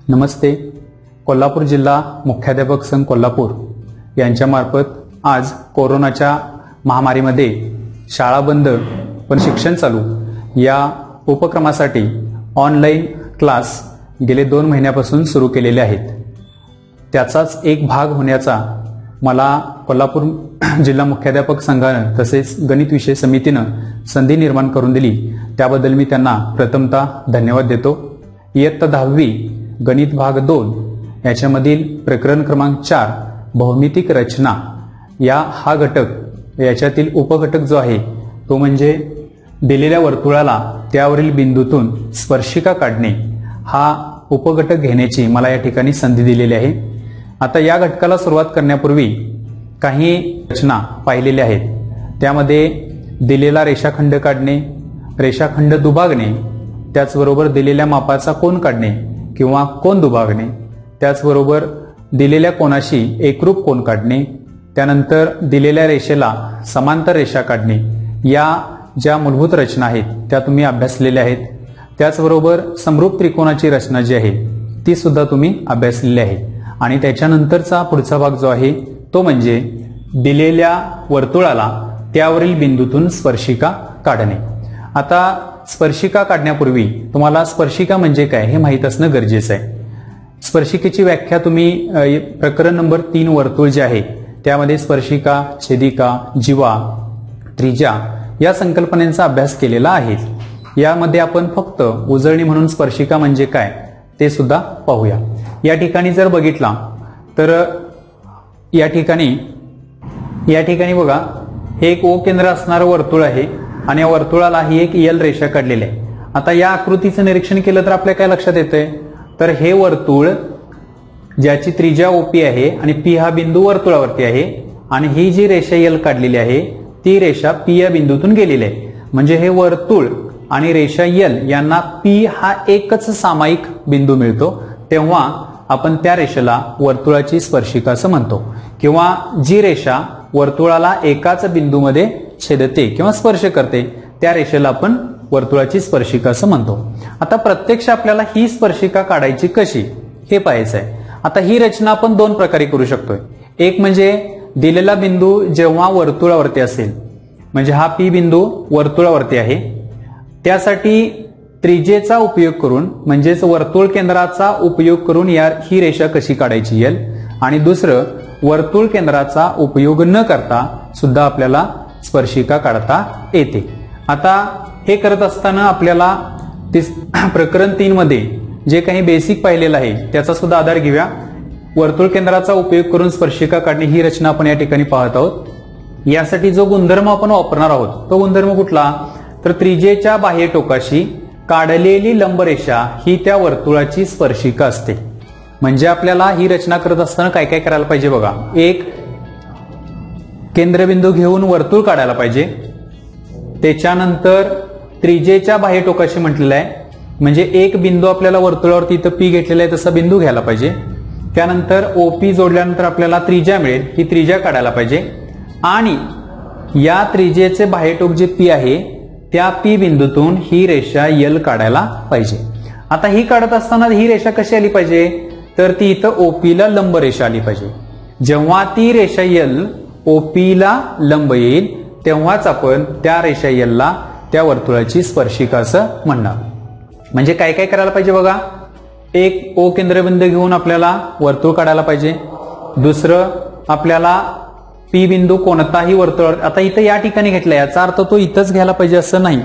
नमस्ते. कोल्हापूर जिल्हा मुख्याध्यापक संघ कोल्हापूर यांच्यामार्फत आज कोरोनाच्या महामारीमध्ये शाळा बंद पण शिक्षण चालू या उपक्रमासाठी ऑनलाईन क्लास गेले 2 महिन्यापासून सुरू केलेले आहेत. त्याचाच एक भाग होण्याचा मला कोल्हापूर जिल्हा मुख्याध्यापक संघानं तसेच गणित विषय समितीनं संधी निर्माण करून दिली. त्याबद्दल मी त्यांना प्रथमतः धन्यवाद देतो. इयत्ता 10वी गणित भाग 2 याच्यामधील प्रकरण क्रमांक 4 भौमितिक रचना हा घटक याच्यातील उपघटक जो आहे तो म्हणजे दिलेल्या वर्तुळाला त्यावरील बिंदूतून स्पर्शिका काढणे हा उपघटक घेण्याची मला या ठिकाणी संधी दिलेली आहे. आता या घटकाला सुरुवात करण्यापूर्वी काही रचना पाहिलेल्या आहेत. त्यामध्ये दिलेला रेषाखंड काढणे, रेषाखंड दुभागणे, त्याचबरोबर दिलेल्या मापाचा कोन काढणे किंवा कोन दुभागणे, त्याचबरोबर दिलेल्या कोनाशी एकरूप कोन काढणे, त्यानंतर दिलेल्या रेषेला समांतर रेषा काढणे या ज्या मूलभूत रचना आहेत त्या तुम्ही अभ्यासलेल्या आहेत. त्याचबरोबर समरूप त्रिकोणाची रचना जी आहे ती सुद्धा तुम्ही अभ्यासलेली आहे. आणि त्याच्यानंतरचा पुढचा भाग जो आहे तो म्हणजे दिलेल्या वर्तुळाला त्यावरील बिंदूतून स्पर्शिका काढणे. आता स्पर्शिका काढण्यापूर्वी तुम्हाला स्पर्शिका म्हणजे काय हे माहीत असणं गरजेचं आहे. स्पर्शिकेची व्याख्या तुम्ही प्रकरण नंबर 3 वर्तुळ जे आहे त्यामध्ये स्पर्शिका, छेदिका, जीवा, त्रिज्या या संकल्पनांचा अभ्यास केलेला आहे. यामध्ये आपण फक्त उजळणी म्हणून स्पर्शिका म्हणजे काय ते सुद्धा पाहूया. या ठिकाणी जर बघितला तर या ठिकाणी बघा हे एक ओ केंद्र असणारं वर्तुळ आहे आणि या वर्तुळाला ही एक यल रेषा काढलेली आहे. आता या आकृतीचं निरीक्षण केलं तर आपल्या काय लक्षात येतंय तर हे वर्तुळ ज्याची त्रिज्या ओपी आहे आणि पी हा बिंदू वर्तुळावरती आहे आणि ही जी रेषा यल काढलेली आहे ती रेषा पी या बिंदूतून गेलेली आहे. म्हणजे हे वर्तुळ आणि रेषा यल यांना पी हा एकच सामायिक बिंदू मिळतो तेव्हा आपण त्या रेषेला वर्तुळाची स्पर्शिका असं म्हणतो. किंवा जी रेषा वर्तुळाला एकाच बिंदूमध्ये छेदते किंवा स्पर्श करते त्या रेषेला आपण वर्तुळाची स्पर्शिका असं म्हणतो. आता प्रत्यक्ष आपल्याला ही स्पर्शिका काढायची कशी हे पाहायचं आहे. आता ही रचना आपण 2 प्रकारे करू शकतोय. एक म्हणजे दिलेला बिंदू जेव्हा वर्तुळावरती असेल म्हणजे हा पी बिंदू वर्तुळावरती आहे त्यासाठी त्रिज्येचा उपयोग करून म्हणजेच वर्तुळ केंद्राचा उपयोग करून ही रेषा कशी काढायची यल, आणि दुसरं वर्तुळ केंद्राचा उपयोग न करता सुद्धा आपल्याला स्पर्शिका काढता येते. आता हे करत असताना आपल्याला प्रकरण 3 मध्ये जे काही बेसिक पाहिलेलं आहे त्याचा सुद्धा आधार घेऊया. वर्तुळ केंद्राचा उपयोग करून स्पर्शिका काढणे ही रचना आपण या ठिकाणी पाहत आहोत. यासाठी जो गुणधर्म आपण वापरणार आहोत तो गुणधर्म कुठला तर त्रिज्येच्या बाह्य टोकाशी काढलेली लंबरेषा ही त्या वर्तुळाची स्पर्शिका असते. म्हणजे आपल्याला ही रचना करत असताना काय काय करायला पाहिजे बघा. एक केंद्रबिंदू घेऊन वर्तुळ काढायला पाहिजे. त्याच्यानंतर त्रिज्येच्या बाह्य टोकाशी म्हटलेलं आहे म्हणजे एक बिंदू आपल्याला वर्तुळावरती इथं पी घेतलेला आहे तसा बिंदू घ्यायला पाहिजे. त्यानंतर ओपी जोडल्यानंतर आपल्याला त्रिज्या मिळेल ही त्रिज्या काढायला पाहिजे आणि या त्रिज्येचे बाह्य टोक जे पी आहे त्या पी बिंदूतून ही रेषा यल काढायला पाहिजे. आता ही काढत असताना ही रेषा कशी आली पाहिजे तर ती इथं ओपीला लंब रेषा आली पाहिजे. जेव्हा ती रेषा यल ओपीला लंब येईल तेव्हाच आपण त्या रेषा यलला त्या वर्तुळाची स्पर्शिका असं म्हणणार. म्हणजे काय काय करायला पाहिजे बघा. एक ओ केंद्रबिंदू घेऊन आपल्याला वर्तुळ काढायला पाहिजे. दुसरं आपल्याला पी बिंदू कोणताही वर्तुळ आता इथं या ठिकाणी घेतला याचा अर्थ तो इथंच घ्यायला पाहिजे असं नाही.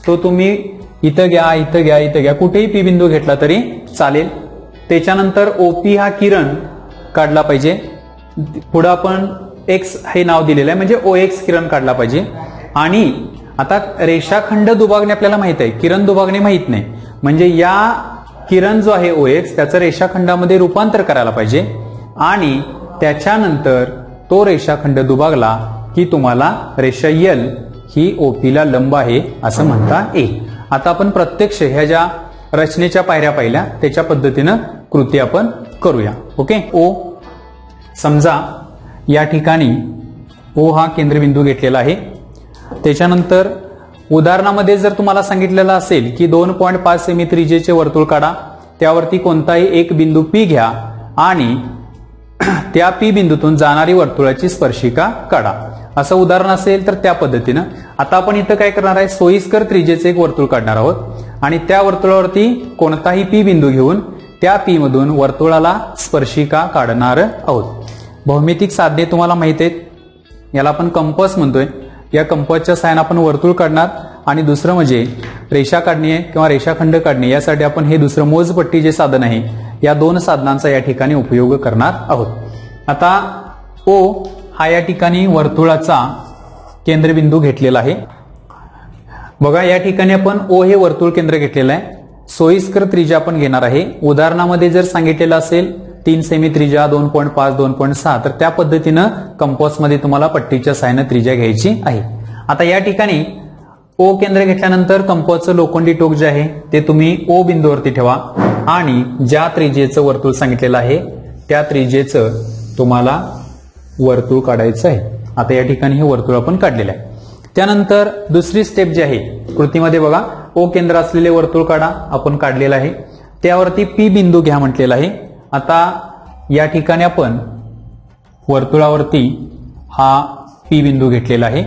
तो तुम्ही इथं घ्या इथं घ्या इथं घ्या कुठेही पी बिंदू घेतला तरी चालेल. त्याच्यानंतर ओपी हा किरण काढला पाहिजे. पुढे आपण एक्स हे नाव दिलेलं आहे म्हणजे ओ एक्स किरण काढला पाहिजे. आणि आता रेषाखंड दुभागणे आपल्याला माहित आहे, किरण दुभागणे माहित नाही. म्हणजे या किरण जो आहे ओ एक्स त्याचं रेषाखंडामध्ये रूपांतर करायला पाहिजे आणि त्याच्यानंतर तो रेषाखंड दुभागला की तुम्हाला रेषा यल ही ओपीला लंब आहे असं म्हणता येईल. आता आपण प्रत्यक्ष ह्या ज्या रचनेच्या पायऱ्या पाहिल्या त्याच्या पद्धतीनं कृती आपण करूया. ओके. ओ समजा या ठिकाणी ओ हा केंद्रबिंदू घेतलेला आहे. त्याच्यानंतर उदाहरणामध्ये जर तुम्हाला सांगितलेलं असेल की 2.5 सेमी त्रिज्येचे वर्तुळ काढा त्यावरती कोणताही एक बिंदू P घ्या आणि त्या P बिंदूतून जाणारी वर्तुळाची स्पर्शिका काढा. असं उदाहरण असेल तर त्या पद्धतीनं. आता आपण इथं काय करणार आहे, सोयीस्कर त्रिज्येचे एक वर्तुळ काढणार आहोत आणि त्या वर्तुळावरती कोणताही P बिंदू घेऊन त्या P मधून वर्तुळाला स्पर्शिका काढणार आहोत. भौमितिक साधने तुम्हाला माहित आहेत, याला आपण कंपास म्हणतोय. या कंपासच्या साहाय्याने आपण वर्तुळ काढणार आणि दुसरं म्हणजे रेषा काढणे किंवा रेषाखंड काढणे, यासाठी आपण हे दुसरं मोजपट्टी जे साधन आहे या दोन साधनांचा या ठिकाणी उपयोग करणार आहोत. आता O हा या ठिकाणी वर्तुळाचा केंद्रबिंदू घेतलेला आहे. बघा या ठिकाणी आपण O हे वर्तुळ केंद्र घेतलेलं आहे. सोयीस्कर त्रिज्या आपण घेणार आहे. उदाहरणामध्ये जर सांगितलेलं असेल 3 सेमी त्रिज्या 2.5 2.6 तर त्या पद्धतीनं कंपासमध्ये तुम्हाला पट्टीच्या साहाय्याने त्रिज्या घ्यायची आहे. आता या ठिकाणी O केंद्र घेतल्यानंतर कंपासचं लोखंडी टोक जे आहे ते तुम्ही O बिंदूवरती ठेवा आणि ज्या त्रिज्येचं वर्तुळ सांगितलेलं आहे त्या त्रिज्येचं तुम्हाला वर्तुळ काढायचं आहे. आता या ठिकाणी हे वर्तुळ आपण काढलेलं आहे. त्यानंतर दुसरी स्टेप जी आहे कृतीमध्ये बघा, O केंद्र असलेले वर्तुळ काढा, आपण काढलेलं आहे. त्यावरती P बिंदू घ्या म्हटलेला आहे. आता या ठिकाणी आपण वर्तुळावरती हा P बिंदू घेतलेला आहे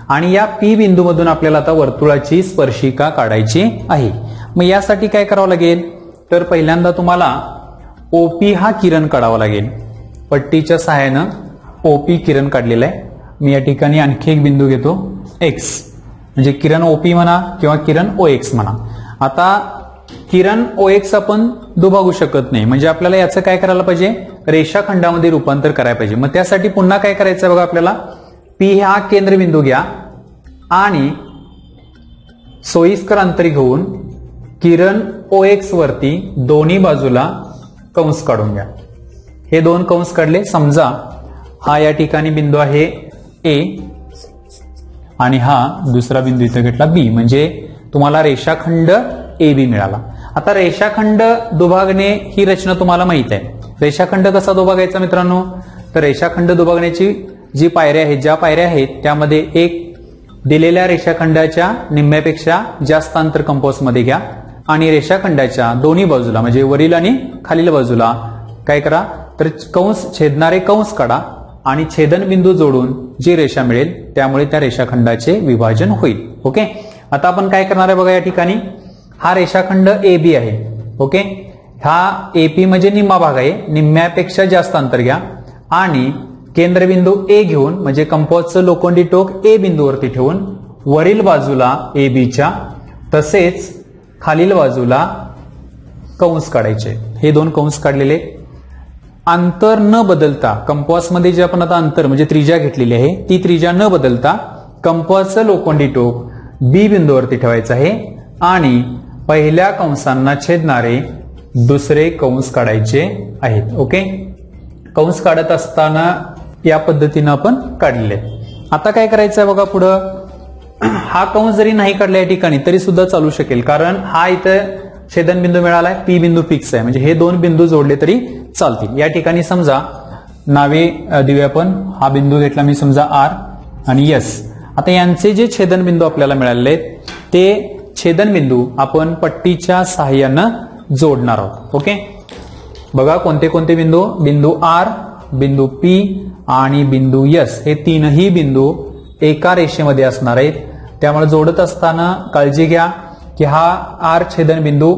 आणि या P बिंदूमधून आपल्याला आता वर्तुळाची स्पर्शिका काढायची आहे. मग यासाठी काय करावं लागेल, तर पहिल्यांदा तुम्हाला OP हा किरण काढावा लागेल. पट्टीच्या सहाय्यानं OP किरण काढलेला आहे. मी या ठिकाणी आणखी एक बिंदू घेतो X, म्हणजे किरण OP म्हणा किंवा किरण OX म्हणा. आता किरण OX आपण दुभागू शकत नाही, म्हणजे आपल्याला याचं काय करायला पाहिजे, रेषाखंडामध्ये रूपांतर करायला पाहिजे. मग त्यासाठी पुन्हा काय करायचं बघा, आपल्याला P हा केंद्रबिंदू घ्या आणि सोयीस्कर अंतर घेऊन किरण OX वरती दोन्ही बाजूला कंस काढून घ्या. हे दोन कंस काढले. समजा हा या ठिकाणी बिंदू आहे A आणि हा दुसरा बिंदू इथं घेतला B, म्हणजे तुम्हाला रेषाखंड AB मिळाला. आता रेषाखंड दुभागणे ही रचना तुम्हाला माहित आहे. रेषाखंड कसा दुभागायचा मित्रांनो, तर रेषाखंड दुभागण्याची जी पायऱ्या आहेत, ज्या पायऱ्या आहेत त्यामध्ये एक दिलेल्या रेषाखंडाच्या निम्म्यापेक्षा जास्त अंतर कंपासमध्ये घ्या आणि रेषाखंडाच्या दोन्ही बाजूला म्हणजे वरील आणि खालील बाजूला काय करा, तर कंस छेदणारे कंस काढा आणि छेदनबिंदू जोडून जी रेषा मिळेल त्यामुळे त्या रेषाखंडाचे विभाजन होईल. ओके, आता आपण काय करणार आहे बघा, या ठिकाणी हा रेषाखंड AB आहे. ओके, हा AP म्हणजे निम्मा भाग आहे, निम्म्यापेक्षा जास्त अंतर घ्या आणि केंद्रबिंदू A घेऊन म्हणजे कंपासचं लोखंडी टोक A बिंदूवरती ठेवून वरील बाजूला ABच्या तसेच खालील बाजूला कंस काढायचे. हे दोन कंस काढलेले. अंतर न बदलता कंपासमध्ये जे आपण आता अंतर म्हणजे त्रिज्या घेतलेली आहे ती त्रिज्या न बदलता कंपासचं लोखंडी टोक B बिंदूवरती ठेवायचं आहे आणि पहिल्या कंसांना छेदणारे दुसरे कंस काढायचे आहेत. ओके, कंस काढत असताना या पद्धतीनं आपण काढलेले. आता काय करायचं आहे बघा, पुढं हा कंस जरी नाही काढला या ठिकाणी तरी सुद्धा चालू शकेल, कारण हा इथं छेदनबिंदू मिळालाय, P बिंदू फिक्स आहे, म्हणजे हे दोन बिंदू जोडले तरी चालतील. या ठिकाणी समजा नावे देऊया आपण. हा बिंदू घेतला मी समजा R आणि S. आता यांचे जे छेदनबिंदू आपल्याला मिळालेले आहेत ते छेदनबिंदू आपण पट्टीच्या सहाय्यानं जोडणार आहोत. ओके, बघा कोणते कोणते बिंदू, बिंदू R, बिंदू P आणि बिंदू S हे तीनही बिंदू एका रेषेमध्ये असणार आहेत. त्यामुळे जोडत असताना काळजी घ्या की हा R छेदनबिंदू,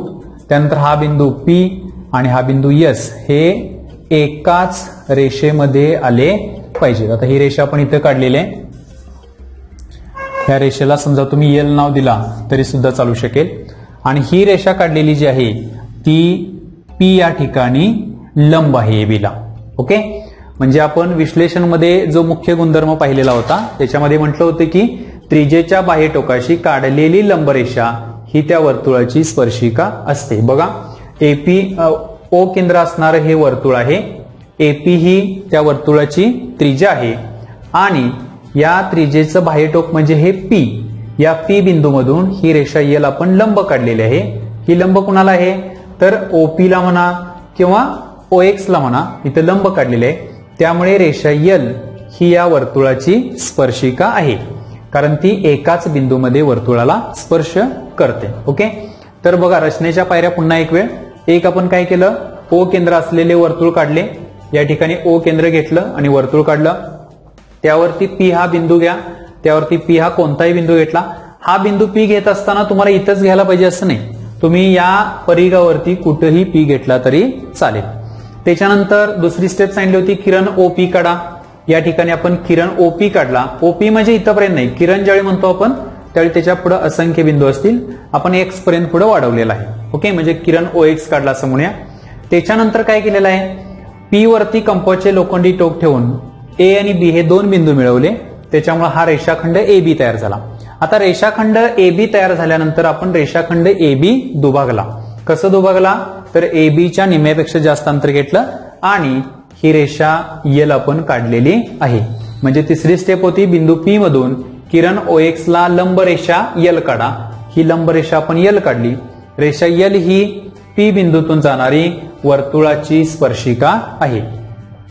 त्यानंतर हा बिंदू P आणि हा बिंदू S हे एकाच रेषेमध्ये आले पाहिजे. आता ही रेषा आपण इथं काढलेली आहे. या रेषेला समजा तुम्ही L नाव दिला तरी सुद्धा चालू शकेल. आणि ही रेषा काढलेली जी आहे ती P या ठिकाणी लंब आहे AB ला. ओके, म्हणजे आपण विश्लेषणमध्ये जो मुख्य गुणधर्म पाहिलेला होता त्याच्यामध्ये म्हटलं होतं की त्रिज्येच्या बाह्य टोकाशी काढलेली लंबरेषा ही त्या वर्तुळाची स्पर्शिका असते. बघा AP O केंद्र असणारं हे वर्तुळ आहे. AP ही त्या वर्तुळाची त्रिज्या आहे आणि या त्रिज्येचं बाह्य टोक म्हणजे हे P. या P बिंदूमधून ही रेषा L आपण लंब काढलेली आहे. ही लंब कुणाला आहे, तर OP ला म्हणा किंवा OX ला म्हणा, इथं लंब काढलेले आहे. त्यामुळे रेषा L ही या वर्तुळाची स्पर्शिका आहे, कारण ती एकाच बिंदूमध्ये वर्तुळाला स्पर्श करते. ओके, तर बघा रचनेच्या पायऱ्या पुन्हा एक वेळ. एक आपण काय केलं, ओ केंद्र असलेले वर्तुळ काढले. या ठिकाणी ओ केंद्र घेतलं आणि वर्तुळ काढलं. त्यावरती पी हा बिंदू घ्या. त्यावरती पी हा कोणताही बिंदू घेतला. हा बिंदू पी घेत असताना तुम्हाला इथंच घ्यायला पाहिजे असं नाही, तुम्ही या परिघावरती कुठेही पी घेतला तरी चालेल. त्याच्यानंतर दुसरी स्टेप सांगितली होती किरण ओपी काढा. या ठिकाणी आपण किरण ओपी काढला. ओपी म्हणजे इथंपर्यंत नाही, किरण ज्यावेळी म्हणतो आपण त्यावेळी त्याच्या पुढे असंख्य बिंदू असतील, आपण एक्स पर्यंत पुढे वाढवलेला आहे. ओके, म्हणजे किरण ओ एक्स काढला असं म्हणूया. त्याच्यानंतर काय केलेलं आहे, पी वरती कंपासचे लोखंडी टोक ठेवून ए आणि बी हे दोन बिंदू मिळवले. त्याच्यामुळे हा रेषाखंड ए बी तयार झाला. आता रेषाखंड ए बी तयार झाल्यानंतर आपण रेषाखंड ए बी दुभागला. कसं दुभागला, तर ए बीच्या निम्म्यापेक्षा जास्त अंतर घेतलं आणि ही रेषा यल आपण काढलेली आहे. म्हणजे तिसरी स्टेप होती, बिंदू पी मधून किरण ओ एक्स ला लंब रेषा यल काढा. ही लंब रेषा आपण यल काढली. रेषा यल ही पी बिंदूतून जाणारी वर्तुळाची स्पर्शिका आहे.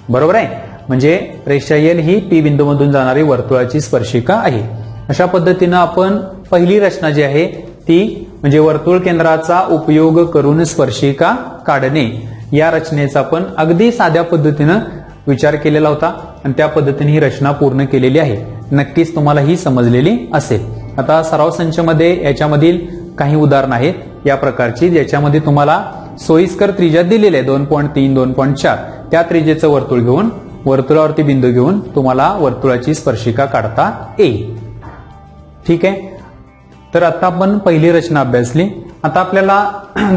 बरोबर आहे, म्हणजे रेषा यल ही पी बिंदूमधून जाणारी वर्तुळाची स्पर्शिका आहे. अशा पद्धतीनं आपण पहिली रचना जी आहे ती म्हणजे वर्तुळ केंद्राचा उपयोग करून स्पर्शिका काढणे, या रचनेचा आपण अगदी साध्या पद्धतीनं विचार केलेला होता आणि त्या पद्धतीने ही रचना पूर्ण केलेली आहे. नक्कीच तुम्हाला ही समजलेली असेल. आता सराव संचमध्ये याच्यामधील काही उदाहरणं आहेत या प्रकारची, ज्याच्यामध्ये तुम्हाला सोयीस्कर त्रिज्या दिलेली आहे 2.3, 2.4. त्या त्रिज्येचं वर्तुळ घेऊन वर्तुळावरती बिंदू घेऊन तुम्हाला वर्तुळाची स्पर्शिका काढता येईल. ठीक आहे, तर आता आपण पहिली रचना अभ्यासली. आता आपल्याला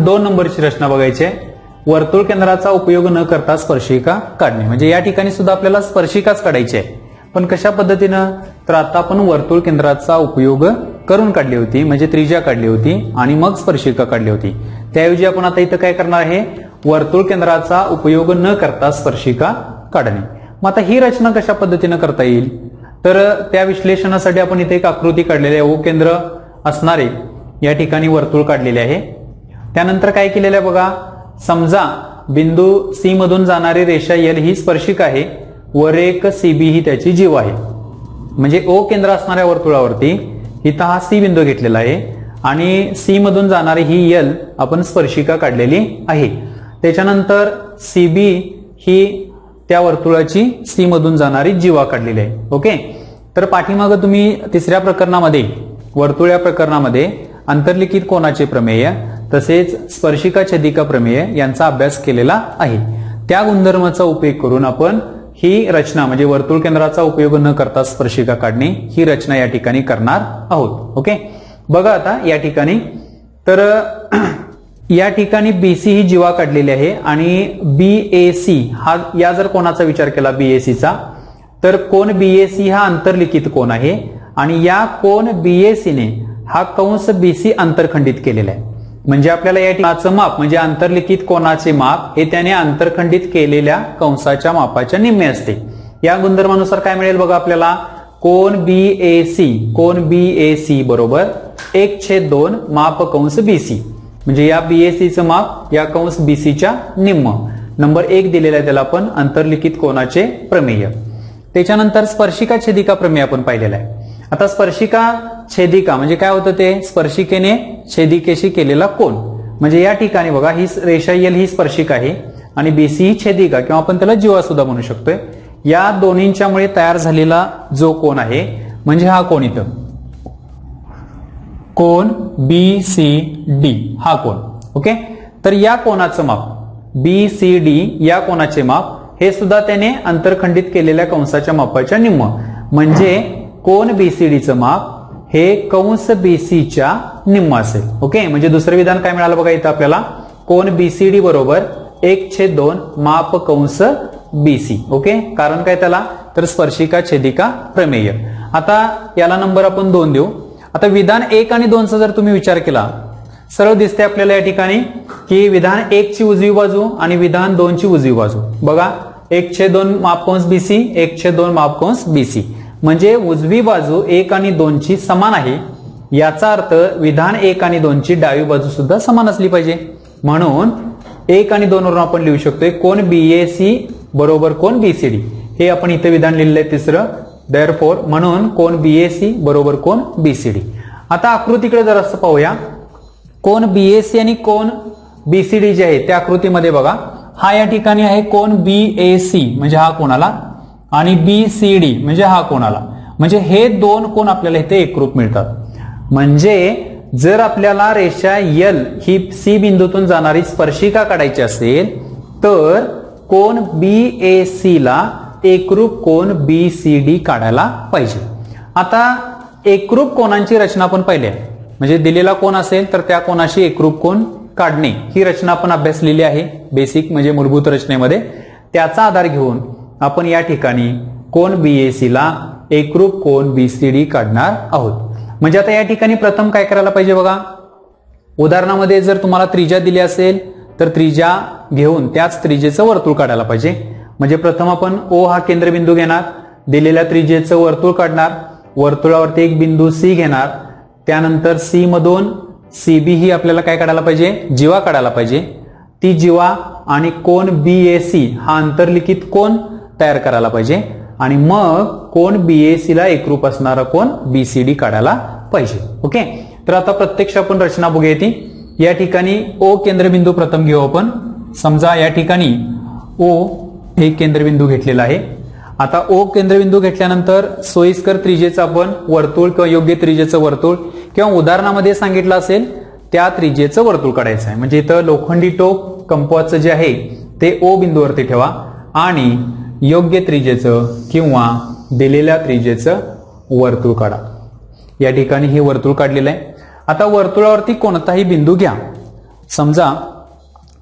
2 नंबरची रचना बघायची आहे, वर्तुळ केंद्राचा उपयोग न करता स्पर्शिका काढणे. म्हणजे या ठिकाणी सुद्धा आपल्याला स्पर्शिकाच काढायची आहे, पण कशा पद्धतीनं, तर आता आपण वर्तुळ केंद्राचा उपयोग करून काढली होती, म्हणजे त्रिज्या काढली होती आणि मग स्पर्शिका काढली होती. त्याऐवजी आपण आता इथं काय करणार आहे, वर्तुळ केंद्राचा उपयोग न करता स्पर्शिका काढणे. मग आता ही रचना कशा पद्धतीनं करता येईल, तर त्या विश्लेषणासाठी आपण इथे एक आकृती काढलेली आहे. ओ केंद्र असणारे या ठिकाणी वर्तुळ काढलेले आहे. त्यानंतर काय केलेलं आहे बघा, समजा बिंदू सी मधून जाणारी रेषा यल ही स्पर्शिका आहे, वर एक सीबी ही त्याची जीव आहे. म्हणजे ओ केंद्र असणाऱ्या वर्तुळावरती इथं हा सी बिंदू घेतलेला आहे आणि सी मधून जाणारी ही यल आपण स्पर्शिका काढलेली आहे. त्याच्यानंतर सीबी ही त्या वर्तुळाची सी मधून जाणारी जीवा काढलेली आहे. ओके, तर पाठीमागं तुम्ही तिसऱ्या प्रकरणामध्ये वर्तुळ या प्रकरणामध्ये अंतर्लिखित कोनाचे प्रमेय तसेच स्पर्शिका छेदिका प्रमेय यांचा अभ्यास केलेला आहे. त्या गुणधर्माचा उपयोग करून आपण ही रचना म्हणजे वर्तुळ केंद्राचा उपयोग न करता स्पर्शिका काढणे ही रचना या ठिकाणी करणार आहोत. ओके, बघा आता या ठिकाणी, तर या ठिकाणी बीसी ही जीवा काढलेली आहे आणि बीएसी हा या जर कोणाचा विचार केला बीएसीचा, तर कोन बीएसी हा अंतर्लिखित कोन आहे आणि या कोन बीएसीने हा कंस बीसी अंतरखंडित केलेला आहे. म्हणजे आपल्याला या ठिकाणचं माप म्हणजे अंतर्लिखित कोनाचे माप हे त्याने अंतरखंडित केलेल्या कंसाच्या मापाच्या निम्मे असते. या गुणधर्मानुसार काय मिळेल बघा आपल्याला, कोन बीएसी बरोबर 1/2 माप कंस बीसी. म्हणजे या बीएसीचं माप या कंस बीसीच्या निम्म. नंबर 1 दिलेला आहे त्याला आपण अंतर्लिखित कोनाचे प्रमेय. त्याच्यानंतर स्पर्शिका छेदिका प्रमेय आपण पाहिलेला आहे. आता स्पर्शिका छेदिका म्हणजे काय होतं, ते स्पर्शिकेने छेदिकेशी केलेला कोन. म्हणजे या ठिकाणी बघा ही रेषा यल ही स्पर्शिका आहे आणि बीसी ही छेदिका किंवा आपण त्याला जीवा सुद्धा म्हणू शकतोय. या दोन्हींच्यामुळे तयार झालेला जो कोन आहे म्हणजे हा कोन, इथं कोन बीसीडी हा कोन. ओके, तर या कोनाचं माप बीसीडी या कोनाचे माप हे सुद्धा त्याने अंतरखंडित केलेल्या कंसाच्या मापाच्या निम्म. म्हणजे कोन बीसीडीचं माप हे कंस बीसीच्या निम्म असेल. ओके, म्हणजे दुसरं विधान काय मिळालं बघा इथं आपल्याला, कोन बीसीडी बरोबर 1/2 माप कंस बीसी. ओके, कारण काय त्याला, तर स्पर्शिका छेदिका प्रमेय. आता याला नंबर आपण 2 देऊ. आता विधान 1 आणि 2चा जर तुम्ही विचार केला, सरळ दिसते आपल्याला या ठिकाणी की विधान 1 ची उजवी बाजू आणि विधान 2 ची उजवी बाजू बघा, 1/2 माप कंस बीसी, 1/2 माप कंस बीसी. म्हणजे उजवी बाजू 1 आणि 2 ची समान आहे. याचा अर्थ विधान 1 आणि 2 ची डावी बाजू सुद्धा समान असली पाहिजे. म्हणून 1 आणि 2 वरून आपण लिहू शकतोय कोन बीएसी बरोबर कोन बीसीडी. हे आपण इथे विधान लिहिलेलं आहे तिसरं. देअरफॉर म्हणून कोन बीएसी बरोबर कोन बीसीडी. आता आकृतीकडे जरासं पाहूया. कोन बीएसी आणि कोन बीसीडी जे आहे त्या आकृतीमध्ये बघा, हा या ठिकाणी आहे कोन बीएसी म्हणजे हा कोणाला, आणि बीसीडी म्हणजे हा कोणाला, म्हणजे हे दोन कोण आपल्याला इथे एकरूप मिळतात. म्हणजे जर आपल्याला रेषा एल ही सी बिंदूतून जाणारी स्पर्शिका काढायची असेल तर कोन बीएसी ला एकरूप कोन बीसीडी काढायला पाहिजे. आता एकरूप कोनांची रचना आपण पाहिली, म्हणजे दिलेला कोन असेल तर त्या कोनाशी एकरूप कोन काढणे ही रचना आपण अभ्यासलेली आहे बेसिक म्हणजे मूलभूत रचनेमध्ये. त्याचा आधार घेऊन आपण या ठिकाणी कोन बीएसी ला एकरूप कोन बीसीडी काढणार आहोत. म्हणजे आता या ठिकाणी प्रथम काय करायला पाहिजे बघा, उदाहरणामध्ये जर तुम्हाला त्रिज्या दिली असेल तर त्रिज्या घेऊन त्याच त्रिज्येचं वर्तुळ काढायला पाहिजे. म्हणजे प्रथम आपण ओ हा केंद्रबिंदू घेणार, दिलेल्या त्रिज्येचं वर्तुळ काढणार, वर्तुळावरती एक बिंदू सी घेणार, त्यानंतर सी मधून सीबी ही आपल्याला काय काढायला पाहिजे, जीवा काढायला पाहिजे. ती जीवा आणि कोन बीएसी हा आंतरलिखित कोन तयार करायला पाहिजे आणि मग कोन बीएसी ला एकरूप असणारा कोन बीसीडी काढायला पाहिजे. ओके, तर आता प्रत्यक्ष आपण रचना बघूया. ती या ठिकाणी ओ केंद्रबिंदू प्रथम घेऊ आपण. समजा या ठिकाणी ओ एक केंद्रबिंदू घेतलेला आहे. आता ओ केंद्रबिंदू घेतल्यानंतर सोयीस्कर त्रिज्येचं आपण वर्तुळ किंवा योग्य त्रिज्येचं वर्तुळ किंवा उदाहरणामध्ये सांगितलं असेल त्या त्रिज्येचं वर्तुळ काढायचं आहे. म्हणजे इथं लोखंडी टोक कंपासचं जे आहे ते ओ बिंदूवरती ठेवा आणि योग्य त्रिज्येचं किंवा दिलेल्या त्रिज्येचं वर्तुळ काढा. या ठिकाणी हे वर्तुळ काढलेलं आहे. आता वर्तुळावरती कोणताही बिंदू घ्या. समजा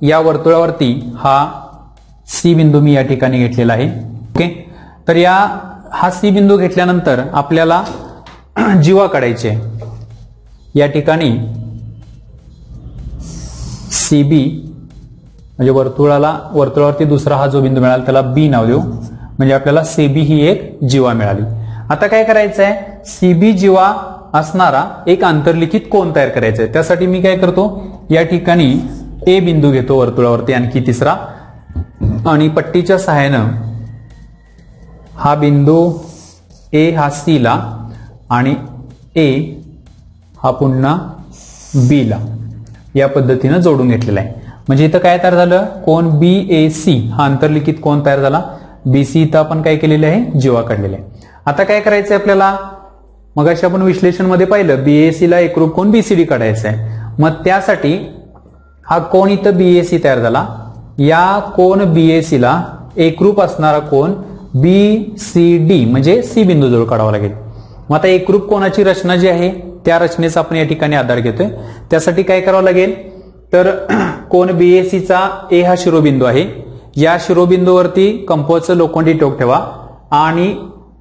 या वर्तुळावरती हा सी बिंदू मी या ठिकाणी घेतलेला आहे. ओके, तर हा सी बिंदू घेतल्यानंतर आपल्याला जीवा काढायची आहे. या ठिकाणी सीबी म्हणजे वर्तुळावरती दुसरा हा जो बिंदू मिळाला त्याला बी नाव देऊ, म्हणजे आपल्याला सीबी ही एक जीवा मिळाली. आता काय करायचं आहे, सीबी जीवा असणारा एक आंतरलिखित कोन तयार करायचा आहे. त्यासाठी मी काय करतो, या ठिकाणी ए बिंदू घेतो वर्तुळावरती आणखी तिसरा, आणि पट्टीच्या सहाय्यानं हा बिंदू ए हा सी ला आणि ए हा पुन्हा बी ला या पद्धतीनं जोडून घेतलेला आहे. म्हणजे इथं काय तयार झालं, कोन बीएसी हा आंतरलिखित कोन तयार झाला. बीसी इथं आपण काय केलेले आहे, जीवा काढलेले आहे. आता काय करायचं आहे आपल्याला, मगाशी आपण विश्लेषण मध्ये पाहिलं बीएसी ला एकरूप कोन बीसीडी काढायचा आहे. मग त्यासाठी हा कोन इथं बीएसी तयार झाला, या कोन बीएसी ला एकरूप असणारा कोन बीसीडी म्हणजे सी बिंदू जवळ काढावा लागेल. मग आता एकरूप कोनाची रचना जी आहे त्या रचनेचा आपण या ठिकाणी आधार घेतोय. त्यासाठी काय करावं लागेल, तर कोन बीएसीचा ए हा शिरोबिंदू आहे. या शिरोबिंदूवरती कंपासचं लोखंडी टोक ठेवा आणि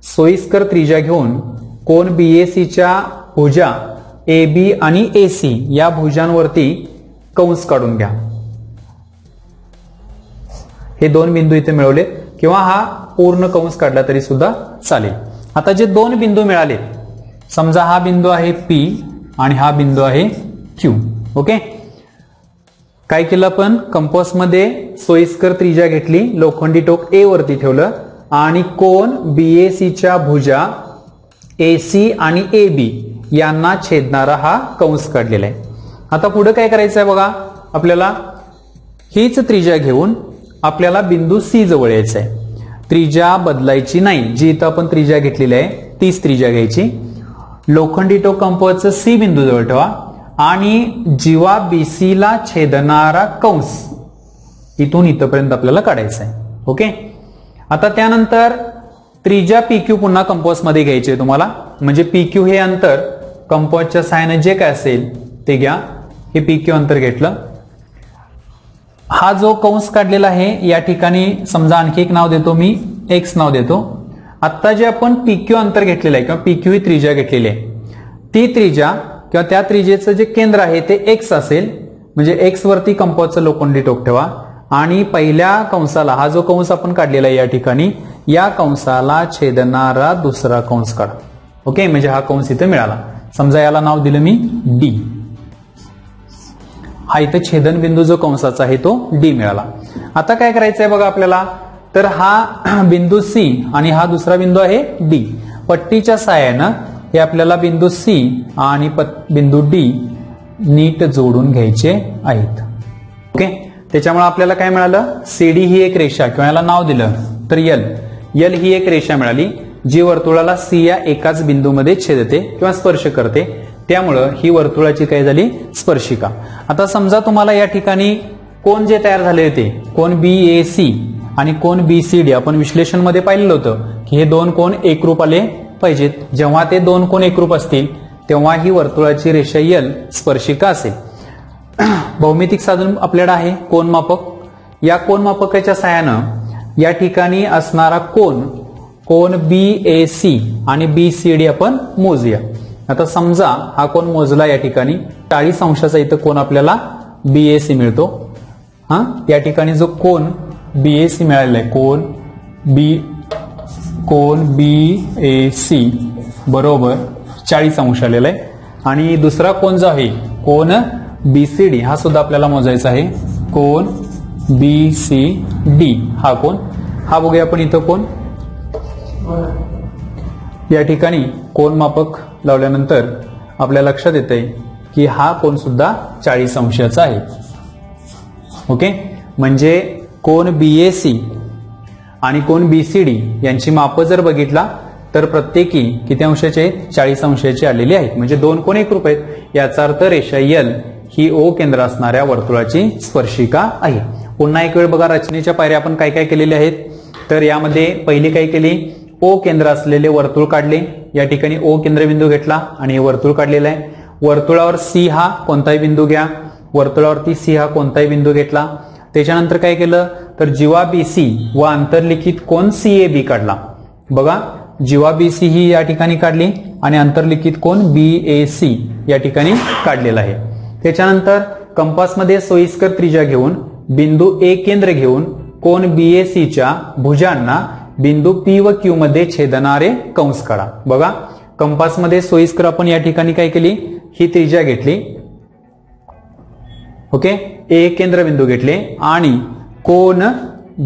सोयीस्कर त्रिज्या घेऊन कोन बीएसीच्या भुजा ए बी आणि एसी या भुजांवरती कंस काढून घ्या. हे दोन बिंदू इथे मिळवले किंवा हा पूर्ण कंस काढला तरी सुद्धा चालेल. आता जे दोन बिंदू मिळाले, समजा हा बिंदू आहे पी आणि हा बिंदू आहे क्यू. ओके, काय केलं आपण, कंपासमध्ये सोयीस्कर त्रिज्या घेतली, लोखंडी टोक ए वरती ठेवलं आणि कोन बीएसीच्या भुजा एसी आणि ए बी यांना छेदणारा हा कंस काढलेला आहे. आता पुढे काय करायचं आहे बघा, आपल्याला हीच त्रिज्या घेऊन आपल्याला बिंदू सी जवळ यायचं आहे. त्रिज्या बदलायची नाही, जी इथं आपण त्रिज्या घेतलेली आहे तीच त्रिज्या घ्यायची. लोखंडी टोक कंपासचं सी बिंदू जवळ ठेवा आणि जीवा बीसी ला छेदणारा कंस इथून इथपर्यंत आपल्याला काढायचा आहे. ओके, आता त्यानंतर त्रिज्या पीक्यू पुन्हा कंपासमध्ये घ्यायची आहे तुम्हाला. म्हणजे पीक्यू हे अंतर कंपासच्या सहाय्याने जे काय असेल ते घ्या. हे पीक्यू अंतर घेतलं. हा जो कंस काढलेला आहे या ठिकाणी समजा आणखी एक नाव देतो मी, एक्स नाव देतो. आता जे आपण पीक्यू अंतर घेतलेलं आहे किंवा पीक्यू ही त्रिज्या घेतलेली आहे, ती त्रिज्या किंवा त्या त्रिज्येचं जे केंद्र आहे ते एक्स असेल. म्हणजे एक्स वरती कंपासचं लोखंडी टोक ठेवा आणि पहिल्या कंसाला, हा जो कंस आपण काढलेला आहे या ठिकाणी, या कंसाला छेदणारा दुसरा कंस काढा. ओके, म्हणजे हा कंस इथे मिळाला. समजा याला नाव दिलं मी डी. हा इथे छेदन बिंदू जो कंसाचा आहे तो डी मिळाला. आता काय करायचं आहे बघा आपल्याला, तर हा बिंदू सी आणि हा दुसरा बिंदू आहे डी. पट्टीच्या सहाय्यानं हे आपल्याला बिंदू सी आणि बिंदू डी नीट जोडून घ्यायचे आहेत. ओके, त्याच्यामुळे आपल्याला काय मिळालं, सीडी ही एक रेषा किंवा याला नाव दिलं तर यल ही एक रेषा मिळाली जी वर्तुळाला सी या एकाच बिंदूमध्ये छेदते किंवा स्पर्श करते, त्यामुळं ही वर्तुळाची काय झाली, स्पर्शिका. आता समजा तुम्हाला या ठिकाणी कोन जे तयार झाले होते, कोन BAC आणि कोन BCD, आपण विश्लेषणमध्ये पाहिलेलं होतं की हे दोन कोन एकरूप आले पाहिजेत. जेव्हा ते दोन कोन एकरूप असतील तेव्हा ही वर्तुळाची रेषा यल स्पर्शिका असेल. भौमितिक साधन आपल्याकडे आहे कोनमापक. या कोनमापकाच्या सहाय्यानं या ठिकाणी असणारा कोन BAC आणि BCD आपण मोजूया. आता समजा हा कोन मोजला, या ठिकाणी 40 अंशाचा इथं कोन आपल्याला BAC मिळतो. या ठिकाणी जो कोन BAC मिळालेला आहे, कोन BAC बरोबर 40 अंश आलेला आहे. आणि दुसरा कोन जो आहे कोन BCD हा सुद्धा आपल्याला मोजायचा आहे. कोन BCD हा कोन, हा बघूया आपण इथं कोन. या ठिकाणी कोन मापक लावल्यानंतर आपल्या लक्षात येते की हा कोन सुद्धा 40 अंशाचा आहे. ओके, म्हणजे कोन BAC आणि कोन BCD यांची माप जर बघितला तर प्रत्येकी किती अंशाचे आहेत, 40 अंशाचे आलेले आहेत. म्हणजे दोन कोन एकरूप आहेत. याचा अर्थ रेषा यल ही O केंद्र असणाऱ्या वर्तुळाची स्पर्शिका आहे. पुन्हा एक वेळ बघा, रचनेच्या पायऱ्या आपण काय काय केलेल्या आहेत. तर यामध्ये पहिली काय केली, O केंद्र असलेले वर्तुळ काढले. या ठिकाणी O केंद्रबिंदू घेतला आणि हे वर्तुळ काढलेलं आहे. वर्तुळावर C हा कोणताही बिंदू घ्या, वर्तुळावरती C हा कोणताही बिंदू घेतला. त्याच्यानंतर काय केलं तर जीवा BC व आंतरलिखित कोन CAB काढला. बघा, जीवा BC ही या ठिकाणी काढली आणि आंतरलिखित कोन BAC या ठिकाणी काढलेला आहे. त्याच्यानंतर कंपासमध्ये सोयीस्कर त्रिज्या घेऊन बिंदू A केंद्र घेऊन कोन BAC च्या भुजांना बिंदू P व Q मध्ये छेदणारे कंस काढा. बघा, कंपासमध्ये सोयीस्कर आपण या ठिकाणी काय केली, ही त्रिज्या घेतली. ओके, A केंद्रबिंदू घेतले आणि कोन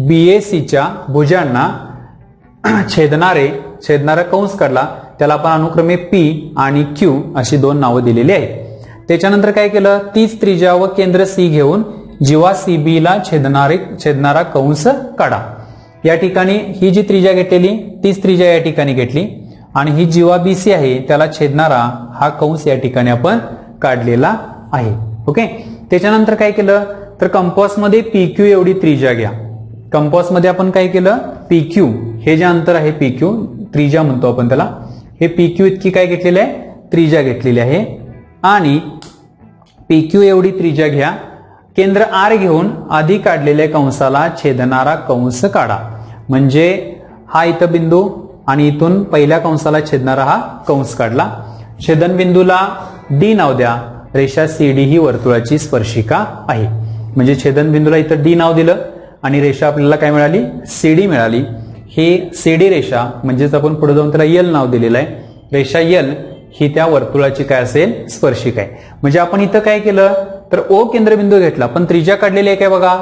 BAC च्या भुजांना छेदणारा कंस काढला. त्याला आपण अनुक्रमे P आणि Q अशी दोन नावं दिलेली आहेत. त्याच्यानंतर काय केलं, तीच त्रिज्या व केंद्र C घेऊन जीवा CB ला छेदणारा कंस काढा. या ठिकाणी ही जी त्रिज्या घेतलेली तीच त्रिज्या या ठिकाणी घेतली आणि ही जीवा BC आहे त्याला छेदणारा हा कंस या ठिकाणी आपण काढलेला आहे. ओके, त्याच्यानंतर काय केलं तर कंपासमध्ये PQ एवढी त्रिज्या घ्या. कंपासमध्ये आपण काय केलं, PQ हे जे अंतर आहे, PQ त्रिज्या म्हणतो आपण त्याला, हे PQ इतकी काय घेतलेली आहे, त्रिज्या घेतलेली आहे. आणि PQ एवढी त्रिज्या घ्या. केंद्र R घेऊन आधी काढलेल्या कंसाला छेदणारा कंस काढा. म्हणजे हा इथं बिंदू आणि इथून पहिल्या कंसाला छेदणारा हा कंस काढला. छेदनबिंदूला D नाव द्या. रेषा CD ही वर्तुळाची स्पर्शिका आहे. म्हणजे छेदनबिंदूला इथं D नाव दिलं आणि रेषा आपल्याला काय मिळाली, CD मिळाली. ही CD रेषा म्हणजेच आपण पुढे जाऊन त्याला यल नाव दिलेलं आहे. रेषा यल ही त्या वर्तुळाची काय असेल, स्पर्शिका आहे. म्हणजे आपण इथं काय केलं तर O केंद्रबिंदू घेतला, पण त्रिज्या काढलेली आहे काय बघा,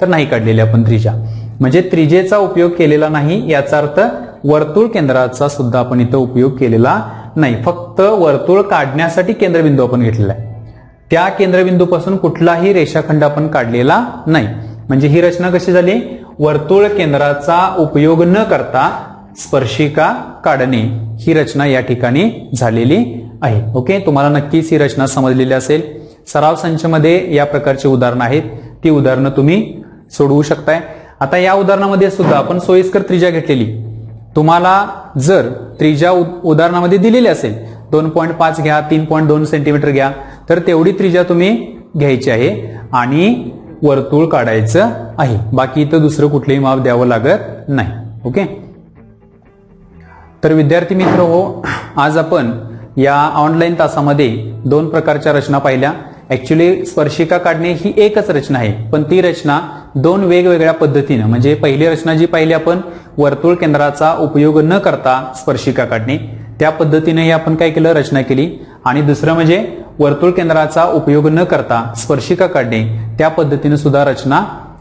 तर नाही काढलेली आपण त्रिज्या. म्हणजे त्रिज्येचा उपयोग केलेला नाही, याचा अर्थ वर्तुळ केंद्राचा सुद्धा आपण इथं उपयोग केलेला नाही. फक्त वर्तुळ काढण्यासाठी केंद्रबिंदू आपण घेतलेला आहे. त्या केंद्रबिंदूपासून कुठलाही रेषाखंड आपण काढलेला नाही. म्हणजे ही रचना कशी झाली, वर्तुळ केंद्राचा उपयोग न करता स्पर्शिका काढणे ही रचना या ठिकाणी झालेली आहे. ओके, तुम्हाला नक्कीच ही रचना समजलेली असेल. सराव संचमध्ये या प्रकारची उदाहरणं आहेत, ती उदाहरणं तुम्ही सोडवू शकताय. आता या उदाहरणामध्ये सुद्धा आपण सोयीस्कर त्रिज्या घेतलेली. तुम्हाला जर त्रिज्या उदाहरणामध्ये दिलेली असेल 2.5 घ्या, 3.2 सेंटीमीटर घ्या, तर तेवढी त्रिज्या तुम्ही घ्यायची आहे आणि वर्तुळ काढायचं आहे. बाकी इथं दुसरं कुठलंही माप द्यावं लागत नाही. ओके, तर विद्यार्थी मित्र हो, आज आपण या ऑनलाईन तासामध्ये दोन प्रकारच्या रचना पाहिल्या. ऍक्च्युली स्पर्शिका काढणे ही एकच रचना आहे, पण ती रचना दोन वेगवेगळ्या पद्धतीनं, म्हणजे पहिली रचना जी पाहिली आपण वर्तुळ केंद्राचा उपयोग न करता स्पर्शिका काढणे, त्या पद्धतीने आपण काय केलं, रचना केली. आणि दुसरं म्हणजे वर्तुळ केंद्राचा उपयोग न करता स्पर्शिका काढणे, त्या पद्धतीने सुद्धा रचना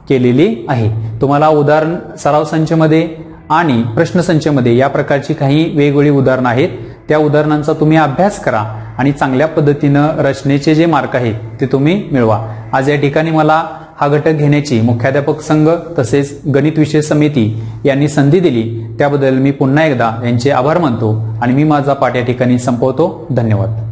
केलेली आहे. तुम्हाला उदाहरण सराव संचमध्ये आणि प्रश्नसंचमध्ये या प्रकारची काही वेगवेगळी उदाहरणं आहेत. त्या उदाहरणांचा तुम्ही अभ्यास करा आणि चांगल्या पद्धतीनं रचनेचे जे मार्क आहेत ते तुम्ही मिळवा. आज या ठिकाणी मला हा घटक घेण्याची मुख्याध्यापक संघ तसेच गणित विषय समिती यांनी संधी दिली त्याबद्दल मी पुन्हा एकदा यांचे आभार मानतो आणि मी माझा पाठ या ठिकाणी संपवतो. धन्यवाद.